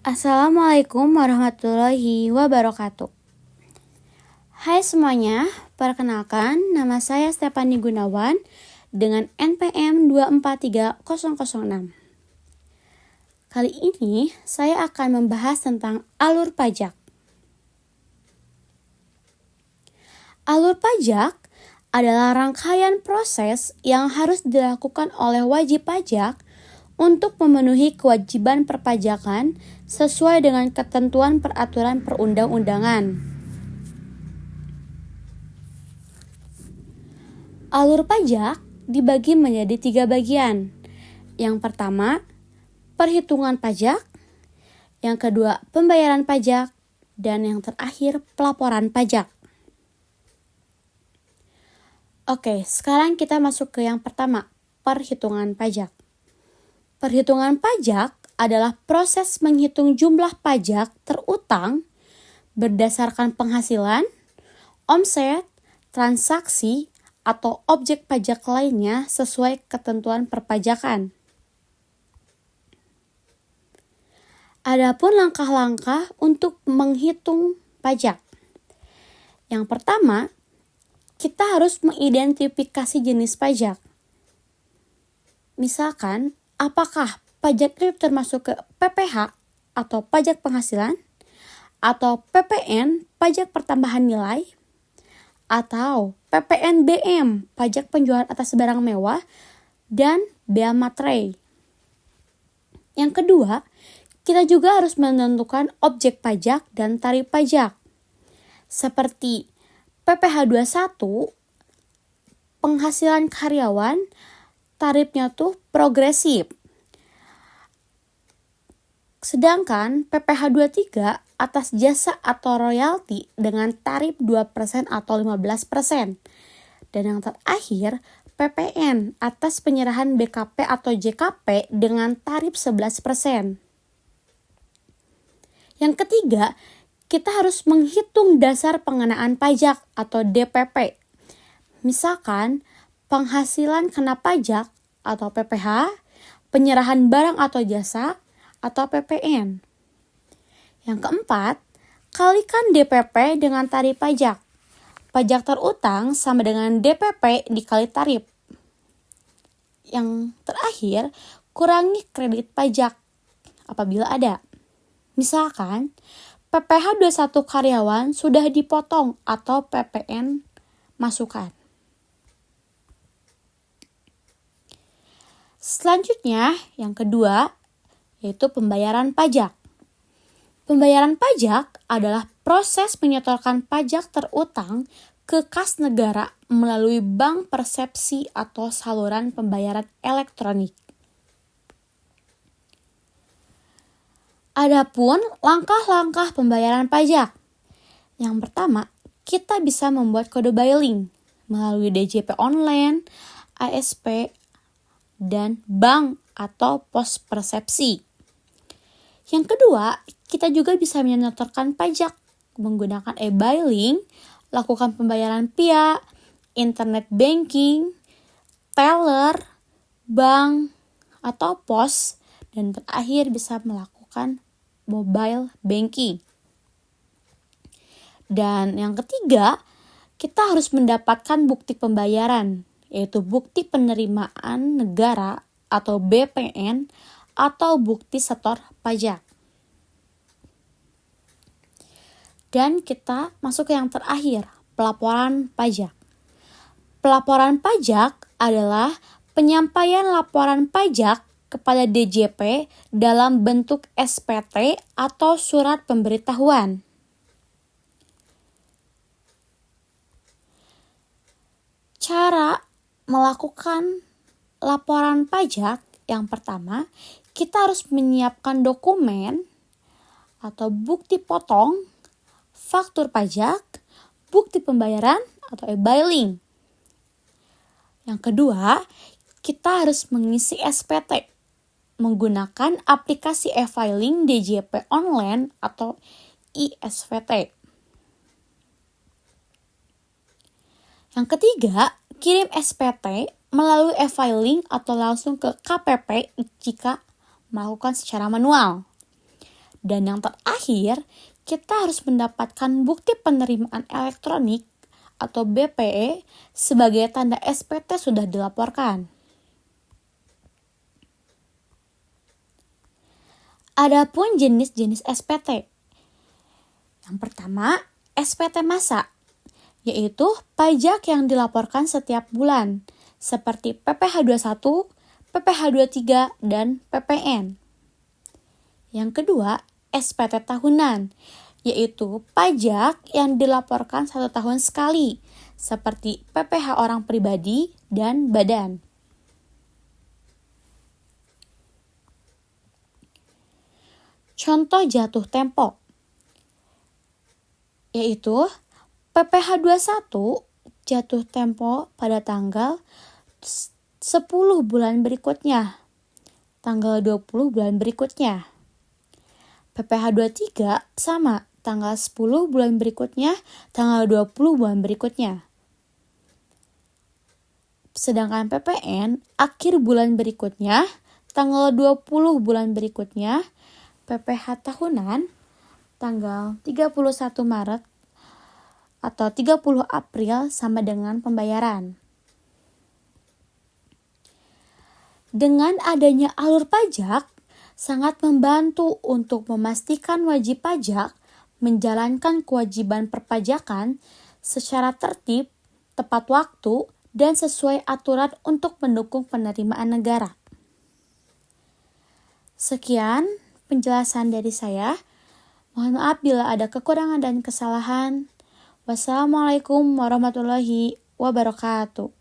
Assalamualaikum warahmatullahi wabarakatuh. Hai semuanya, perkenalkan nama saya Stefani Gunawan dengan NPM 243006. Kali ini saya akan membahas tentang alur pajak. Alur pajak adalah rangkaian proses yang harus dilakukan oleh wajib pajak untuk memenuhi kewajiban perpajakan sesuai dengan ketentuan peraturan perundang-undangan. Alur pajak dibagi menjadi 3 bagian. Yang pertama, perhitungan pajak. Yang kedua, pembayaran pajak. Dan yang terakhir, pelaporan pajak. Oke, sekarang kita masuk ke yang pertama, perhitungan pajak. Perhitungan pajak adalah proses menghitung jumlah pajak terutang berdasarkan penghasilan, omset, transaksi, atau objek pajak lainnya sesuai ketentuan perpajakan. Adapun langkah-langkah untuk menghitung pajak. Yang pertama, kita harus mengidentifikasi jenis pajak. Misalkan, apakah pajak itu termasuk ke PPH atau pajak penghasilan, atau PPN, pajak pertambahan nilai, atau PPNBM, pajak penjualan atas barang mewah, dan bea materai. Yang kedua, kita juga harus menentukan objek pajak dan tarif pajak. Seperti PPh 21, penghasilan karyawan, tarifnya tuh progresif. Sedangkan PPh 23 atas jasa atau royalti dengan tarif 2% atau 15%. Dan yang terakhir, PPN atas penyerahan BKP atau JKP dengan tarif 11%. Yang ketiga, kita harus menghitung dasar pengenaan pajak atau DPP. Misalkan, penghasilan kena pajak atau PPh, penyerahan barang atau jasa atau PPN. Yang keempat, kalikan DPP dengan tarif pajak. Pajak terutang sama dengan DPP dikali tarif. Yang terakhir, kurangi kredit pajak apabila ada. Misalkan, PPh 21 karyawan sudah dipotong atau PPN masukan. Selanjutnya, yang kedua, yaitu pembayaran pajak. Pembayaran pajak adalah proses menyetorkan pajak terutang ke kas negara melalui bank persepsi atau saluran pembayaran elektronik. Adapun langkah-langkah pembayaran pajak. Yang pertama, kita bisa membuat kode billing melalui DJP online, ASP, dan bank atau pos persepsi. Yang kedua, kita juga bisa menyetorkan pajak menggunakan e-billing, lakukan pembayaran via internet banking, teller, bank, atau pos, dan terakhir bisa melakukan mobile banking. Dan yang ketiga, kita harus mendapatkan bukti pembayaran, yaitu bukti penerimaan negara atau BPN atau bukti setor pajak. Dan kita masuk ke yang terakhir, pelaporan pajak. Pelaporan pajak adalah penyampaian laporan pajak kepada DJP dalam bentuk SPT atau surat pemberitahuan. Cara melakukan laporan pajak, yang pertama, kita harus menyiapkan dokumen atau bukti potong, faktur pajak, bukti pembayaran atau e-billing. Yang kedua, kita harus mengisi SPT menggunakan aplikasi e-filing DJP online atau iSVT. Yang ketiga, kirim SPT melalui e-filing atau langsung ke KPP jika melakukan secara manual. Dan yang terakhir, kita harus mendapatkan bukti penerimaan elektronik atau BPE sebagai tanda SPT sudah dilaporkan. Adapun jenis-jenis SPT. Yang pertama, SPT massa, yaitu pajak yang dilaporkan setiap bulan, seperti PPh 21, PPh 23, dan PPN. Yang kedua, SPT tahunan, yaitu pajak yang dilaporkan 1 tahun sekali, seperti PPh orang pribadi dan badan. Contoh jatuh tempo, yaitu PPh 21 jatuh tempo pada tanggal 10 bulan berikutnya, tanggal 20 bulan berikutnya. PPh 23 sama, tanggal 10 bulan berikutnya, tanggal 20 bulan berikutnya. Sedangkan PPN akhir bulan berikutnya, tanggal 20 bulan berikutnya. PPh tahunan tanggal 31 Maret atau 30 April sama dengan pembayaran. Dengan adanya alur pajak, sangat membantu untuk memastikan wajib pajak menjalankan kewajiban perpajakan secara tertib, tepat waktu, dan sesuai aturan untuk mendukung penerimaan negara. Sekian penjelasan dari saya. Mohon maaf bila ada kekurangan dan kesalahan. Wassalamualaikum warahmatullahi wabarakatuh.